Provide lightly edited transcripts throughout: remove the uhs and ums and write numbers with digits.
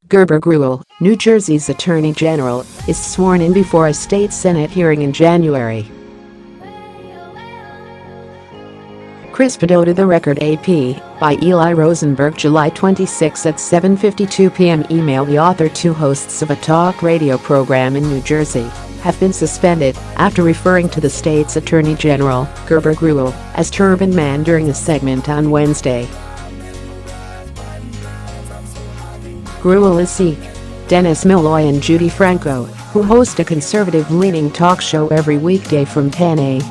Gerber Gruel, New Jersey's Attorney General, is sworn in before a state Senate hearing in January. Crispado to the Record AP, by Eli Rosenberg, July 26 at 7:52 p.m. Email the author. Two hosts of a talk radio program in New Jersey have been suspended after referring to the state's Attorney General, Gerber Gruel, as Turban Man during a segment on Wednesday. Gruel is Sikh. Dennis Malloy and Judy Franco, who host a conservative-leaning talk show every weekday from 10 a.m.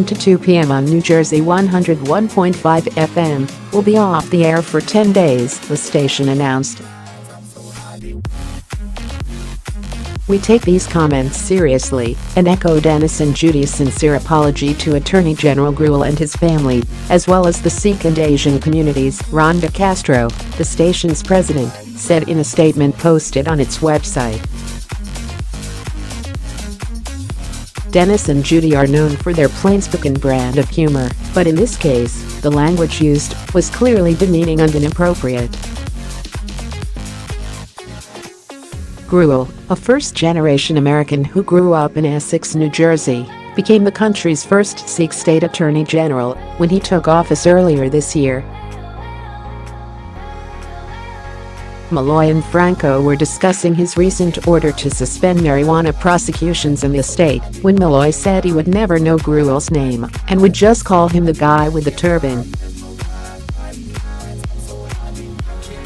to 2 p.m. on New Jersey 101.5 FM, will be off the air for 10 days, the station announced. "We take these comments seriously and echo Dennis and Judy's sincere apology to Attorney General Gruel and his family, as well as the Sikh and Asian communities," Rhonda Castro, the station's president, said in a statement posted on its website. Dennis and Judy are known for their plain-spoken brand of humor, but in this case, the language used was clearly demeaning and inappropriate. Gruel, a first-generation American who grew up in Essex, New Jersey, became the country's first Sikh state attorney general when he took office earlier this year. Malloy and Franco were discussing his recent order to suspend marijuana prosecutions in the state when Malloy said he would never know Gruel's name and would just call him the guy with the turban.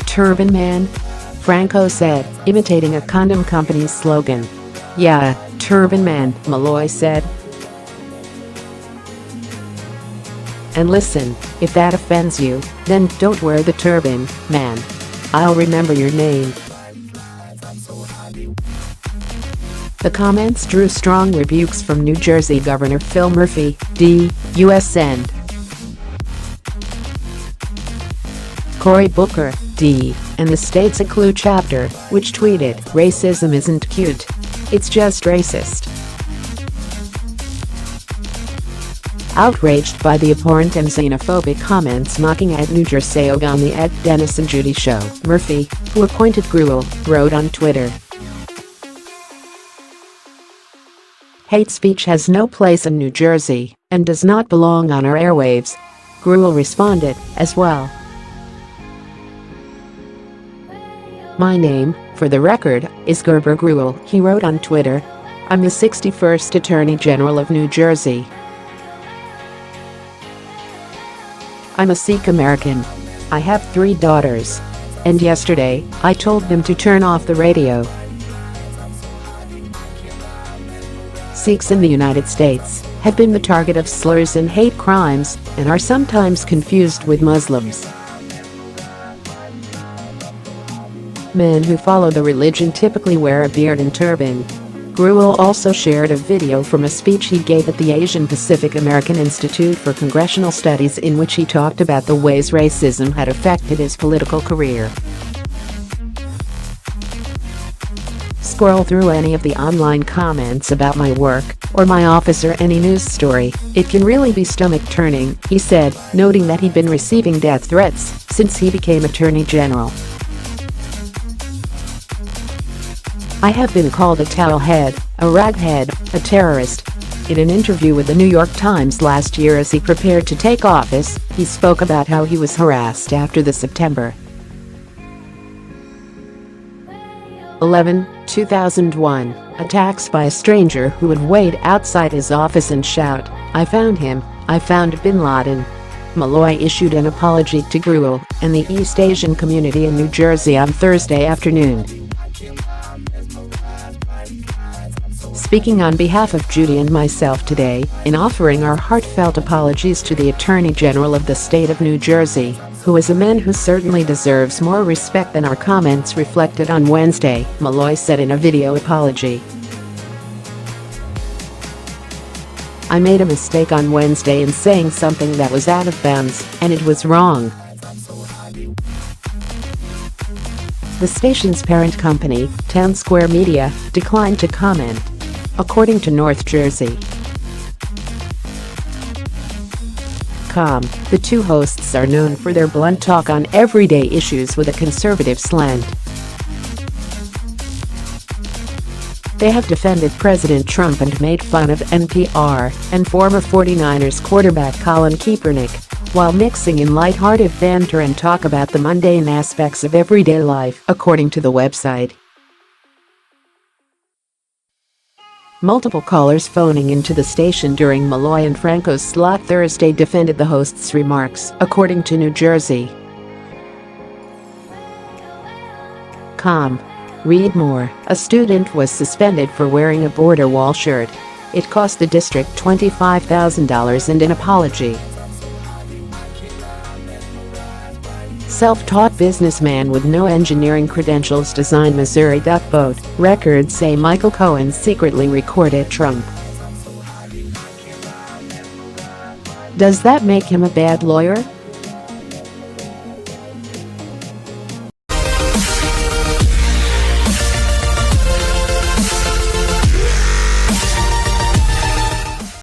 "Turban Man?" Franco said, imitating a condom company's slogan. "Yeah, Turban Man," Malloy said. "And listen, if that offends you, then don't wear the turban, man. I'll remember your name." The comments drew strong rebukes from New Jersey Governor Phil Murphy, D. U.S. Send. Cory Booker, D., and the state's ACLU chapter, which tweeted, "Racism isn't cute. It's just racist." Outraged by the abhorrent and xenophobic comments mocking at New Jersey on the Dennis and Judy show, Murphy, who appointed Gruel, wrote on Twitter, "Hate speech has no place in New Jersey and does not belong on our airwaves." Gruel responded, as well. "My name, for the record, is Gerber Gruel," he wrote on Twitter. "I'm the 61st Attorney General of New Jersey. I'm a Sikh American. I have 3 daughters. And yesterday, I told them to turn off the radio." Sikhs in the United States have been the target of slurs and hate crimes and are sometimes confused with Muslims. Men who follow the religion typically wear a beard and turban. Gruel also shared a video from a speech he gave at the Asian Pacific American Institute for Congressional Studies in which he talked about the ways racism had affected his political career. "Scroll through any of the online comments about my work, or my office or any news story. It can really be stomach-turning," he said, noting that he'd been receiving death threats since he became Attorney General. "I have been called a towelhead, a raghead, a terrorist." In an interview with the New York Times last year as he prepared to take office, he spoke about how he was harassed after the September 11, 2001, attacks by a stranger who would wait outside his office and shout, "I found him, I found bin Laden." Malloy issued an apology to Gruel and the East Asian community in New Jersey on Thursday afternoon. "Speaking on behalf of Judy and myself today, in offering our heartfelt apologies to the Attorney General of the state of New Jersey, who is a man who certainly deserves more respect than our comments reflected on Wednesday," Malloy said in a video apology. "I made a mistake on Wednesday in saying something that was out of bounds, and it was wrong." The station's parent company, Town Square Media, declined to comment. according to North Jersey. The two hosts are known for their blunt talk on everyday issues with a conservative slant. They have defended President Trump and made fun of NPR and former 49ers quarterback Colin Kaepernick, while mixing in lighthearted banter and talk about the mundane aspects of everyday life, according to the website. Multiple callers phoning into the station during Malloy and Franco's slot Thursday defended the host's remarks, according to New Jersey. Read more. A student was suspended for wearing a border wall shirt. It cost the district $25,000 and an apology. Self-taught businessman with no engineering credentials designed Missouri duck boat. Records say Michael Cohen secretly recorded Trump. Does that make him a bad lawyer?